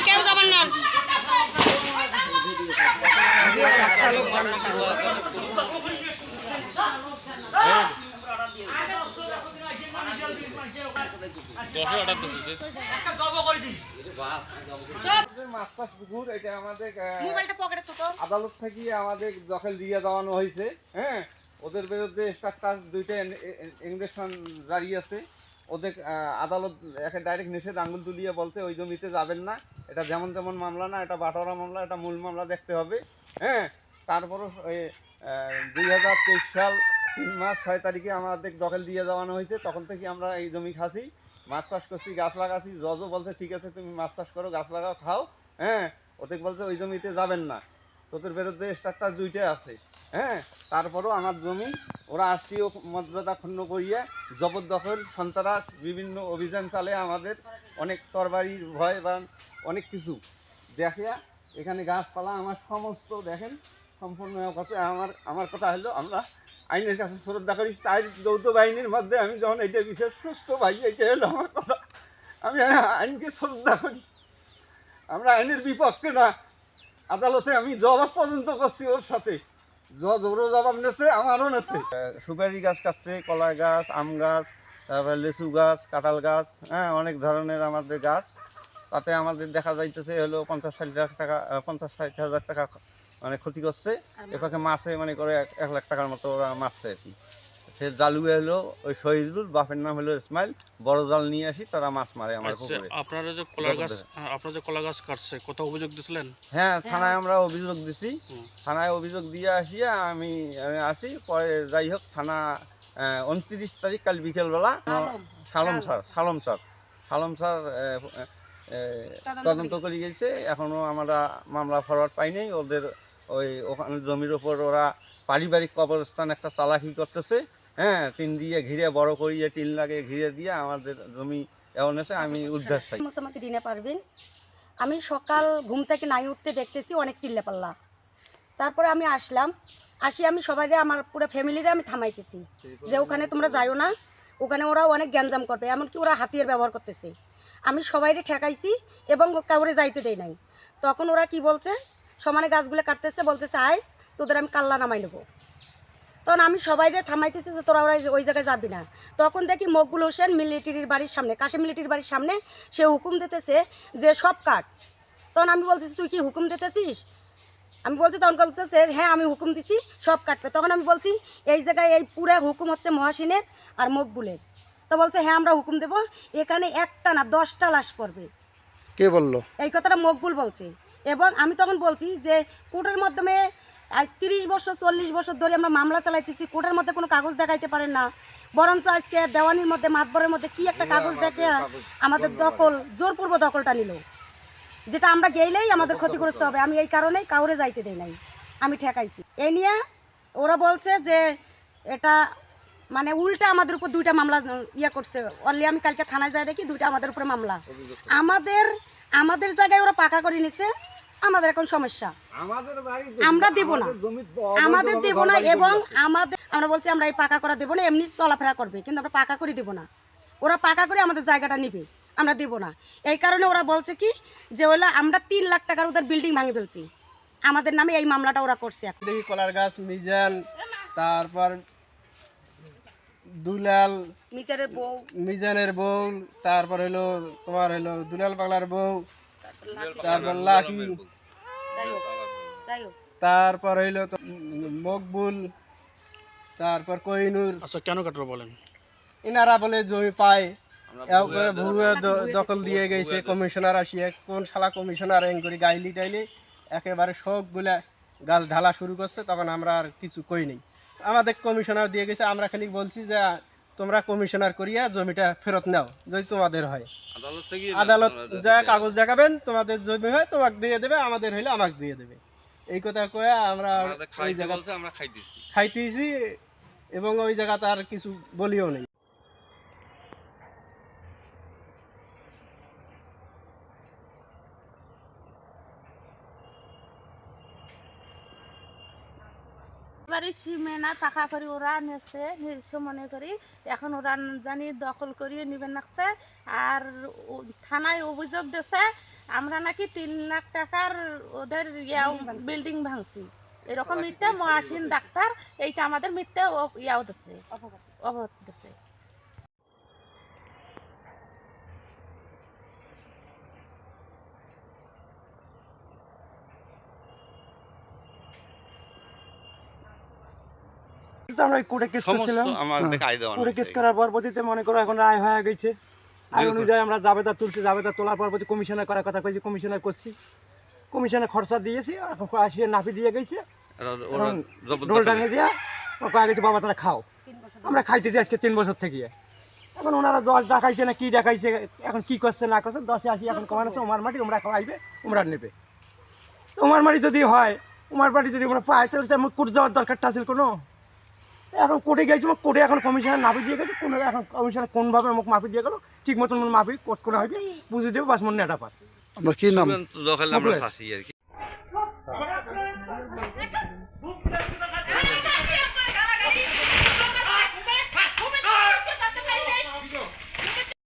কেউ যাবেন না। আদালত থেকে আমাদের দখল দিয়ে দেওয়ানো হয়েছে। হ্যাঁ, ওদের বিরুদ্ধে দুইটা ইনভেস্টমেন্ট জারি আছে। ওদের আদালত একে ডাইরেক্ট নিষেধ আঙুল তুলিয়ে বলছে ওই জমিতে যাবেন না, এটা যেমন তেমন মামলা না, এটা বাটোয়ারা মামলা, এটা মূল মামলা দেখতে হবে। হ্যাঁ, তারপরও 2023 সাল 3 মার্চ 6 তারিখে আমাদের দখল দিয়ে দেওয়ানো হয়েছে। তখন থেকে আমরা এই জমি খাসি, মাছ চাষ করছি, গাছ লাগাচ্ছি। জজও বলছে ঠিক আছে তুমি মাছ চাষ করো, গাছ লাগাও, খাও। হ্যাঁ, ওদের বলছে ওই জমিতে যাবেন না, তোদের বিরুদ্ধে স্ট্রাকচার দুইটাই আছে। হ্যাঁ, তারপরও আমার জমি ওরা রাষ্ট্রীয় মর্যাদা ক্ষুণ্ণ করিয়ে জবরদখল, সন্ত্রাস, বিভিন্ন অভিযান চালে আমাদের অনেক তরবারির ভয় বা অনেক কিছু দেখিয়া এখানে গাছপালা আমার সমস্ত দেখেন সম্পূর্ণ কথা। আমার কথা হলো আমরা আইনের কাছে শ্রদ্ধা করি। তাই যৌথ বাহিনীর মধ্যে আমি যখন এইটা বিশেষ সুস্থ ভাই, এটা হলো আমার কথা। আমি আইনকে শ্রদ্ধা করি, আমরা আইনের বিপক্ষে না। আদালতে আমি জবাব পর্যন্ত করছি ওর সাথে, জজ ওরও জবাব নেছে, আমারও নেছে। সুপারি গাছ কাটছে, কলা গাছ, আম গাছ, তারপরে লিচু গাছ, কাঁঠাল গাছ, হ্যাঁ অনেক ধরনের আমাদের গাছ। তাতে আমাদের দেখা যাইতেছে হলো 50-60 টাকা 50-60 হাজার টাকা মানে ক্ষতি করছে। এপাশে মাছে মানে করে 1 লাখ টাকার মতো ওরা মারছে আর কি। সে জালুয়ে হলো ওই শহীদুল, বাপের নাম হলো ইসমাইল, বড় জাল নিয়ে আসি তারা মাছ মারে আমার পুকুরে। আপনারা যে কলা গাছ কাটছে, কোথাও অভিযোগ দিয়েছিলেন? হ্যাঁ, থানায় আমরা অভিযোগ দিছি। থানায় অভিযোগ দিয়ে আসিয়া আমি আসি। পরে যাই হোক থানা 29 তারিখ কাল বিকেলবেলা সালম স্যার তদন্ত করে গেছে। এখনও আমরা মামলা ফরওয়ার্ড পাইনি। ওদের ওখানে জমির ওপর ওরা পারিবারিক কবরস্থান একটা চালাকি করতেছে। হ্যাঁ, টিন দিয়ে ঘিরে, বড় করিয়ে টিন লাগে ঘিরে দিয়ে আমাদের জমি এমন আছে। আমি উদ্ধার চাই। মোসাম্মতি রিনা পারভিন। আমি সকাল ঘুম থেকে নাই উঠতে দেখতেছি অনেক চিল্লাপাল্লা। তারপরে আমি আসি আমি সবাই আমার পুরো ফ্যামিলিরে আমি থামাইতেছি যে ওখানে তোমরা যাইও না, ওখানে ওরা অনেক গ্যাঞ্জাম করবে, এমনকি ওরা হাতিয়ার ব্যবহার করতেছে। আমি সবাইরে ঠেকাইছি এবং কাউরে যাইতে দেই নাই। তখন ওরা কি বলছে, সমানে গাছগুলো কাটতেছে, বলতেছে আয় তোদের আমি কাল্লা নামাই নেবো। তখন আমি সবাইরে থামাইতেছি যে তোরা ওরা ওই জায়গায় যাবি না। তখন দেখি মকবুল হোসেন মিলিটারির বাড়ির সামনে, কাশিম মিলিটারির বাড়ির সামনে সে হুকুম দিতেছে যে সব কাট। তখন আমি বলতেছি তুই কি হুকুম দিতেছিস? আমি বলছি, তখন বলতেছে হ্যাঁ আমি হুকুম দিছি সব কাটবে। তখন আমি বলছি এই জায়গায় এই পুরো হুকুম হচ্ছে মহাসিনের আর মকবুলের। তো বলছে হ্যাঁ আমরা হুকুম দেবো, এখানে একটা না 10টা লাশ পড়বে। কে বললো এই কথাটা মকবুল বলছে। এবং আমি তখন বলছি যে কোর্টের মাধ্যমে আজ 30 বছর 40 বছর ধরে আমরা মামলা চালাইতেছি, কোর্টের মধ্যে কোনো কাগজ দেখাইতে পারেন না, বরঞ্চ আজকে দেওয়ানির মধ্যে মাতবরের মধ্যে কি একটা কাগজ দেখে আমাদের দখল জোরপূর্ব দখলটা নিল, যেটা আমরা গেলেই আমাদের ক্ষতিগ্রস্ত হবে। আমি এই কারণেই কাউরে যাইতে দেই নাই, আমি ঠেকাইছি। এই নিয়ে ওরা বলছে যে এটা মানে উল্টা আমাদের উপর 2টা মামলা করছে। অনলি আমি কালকে থানায় যাই দেখি 2টা আমাদের উপরে মামলা। আমাদের জায়গায় ওরা পাকা করে নিছে, আমাদের এখন সমস্যা, আমরা দেব না, আমাদের দেব না। এবং আমরা বলছি আমরা এই পাকা করা দেবো না, এমনি চলাফেরা করবে, কিন্তু আমরা পাকা করে দেবো না। ওরা পাকা করে আমাদের জায়গাটা নিবে, আমরা দেব না। এই কারণে ওরা বলছে কি যে হলো আমরা 3 লাখ টাকার ওদের বিল্ডিং ভাঙে ফেলছি, আমাদের নামে এই মামলাটা ওরা করছে। দেখি কলার গাছ, মিজান, তারপর দুলাল মিজানের বউ, তারপর হলো তোমার হলো দুলাল পাগলার বউ, তারপর লাকি, তারপর হইলো মকবুল, তারপর কোহিনুর। আচ্ছা, কেন কাটলো বলেন? এনারা বলে জমি পায়, ভুয়া দখল দিয়ে গেছে। কমিশনার আসিয়ে কোন শালা কমিশনার করে গাইলি টাইলি একেবারে সবগুলা গাছ ঢালা শুরু করছে। তখন আমরা আর কিছু কই নেই, আমাদের কমিশনার দিয়ে গেছে। আমরা খালি বলছি যে তোমরা কমিশনার করিয়া জমিটা ফেরত নাও, যদি তোমাদের হয়। আদালত যা কাগজ দেখাবেন, তোমাদের জমি হয় তোমাকে দিয়ে দেবে, আমাদের হইলে আমাকে দিয়ে দেবে। এই কথা কয়ে আমরা ওই জায়গা খাইতেছি এবং ওই জায়গাতে আর কিছু বলিও নেই। বাড়ি সীমানা টাকা করে ওরা নেছে নিজস্ব মনে করি, এখন ওরা জানি দখল করিয়ে নিবেন নাকছে। আর থানায় অভিযোগ দিয়েছে আমরা নাকি 3 লাখ টাকার ওদের বিল্ডিং ভাঙছি, এরকম মিথ্যে মহাসিন ডাক্তার এইটা আমাদের মিথ্যে ইয়াও দিচ্ছে, অবগত দিচ্ছে। আমরা কোর্টে কেস করছিলাম, কোর্টে কেস করার পরবর্তীতে মনে করো এখন রায় হয়ে গেছে। আই অনুযায়ী আমরা জাবেদা তুলছি, জাবেদা তোলার পরবর্তী কমিশনার করার কথা কইছি, কমিশনার করছি, কমিশনার খরচা দিয়েছি, এখন আসিয়ে নাপি দিয়ে গেছে, রোল টাঙিয়ে দিয়া কয়া গেছে বাবা তারা খাও। আমরা খাইতেছি আজকে 3 বছর থেকে। এখন ওনারা 10 ডাকাইছে না কি ডাকাইছে, এখন কি করছে না করছে, 10-এ 80 এখন কমানো ওমার মাটি ওমরা খাওয়াইবে, ওমরা নেবে। তো ওমার মাটি যদি হয়, ওমার মাটি যদি আমরা পাই, তাহলে আমার কোর্ট যাওয়ার দরকারটা আছে কোনো। এখন কোর্টে গেছি, কোর্টে এখন কমিশনার নাপি দিয়ে গেছে, কোনো এখন কমিশনার কোনভাবে আমাকে মাপি দিয়ে গেল, ঠিক মতন মাপি কোর্ট করে হয়তো বুঝে দেবো, বাস মনে এটা পার। আপনার কি নাম? দখল আমরা চাষি আর কি।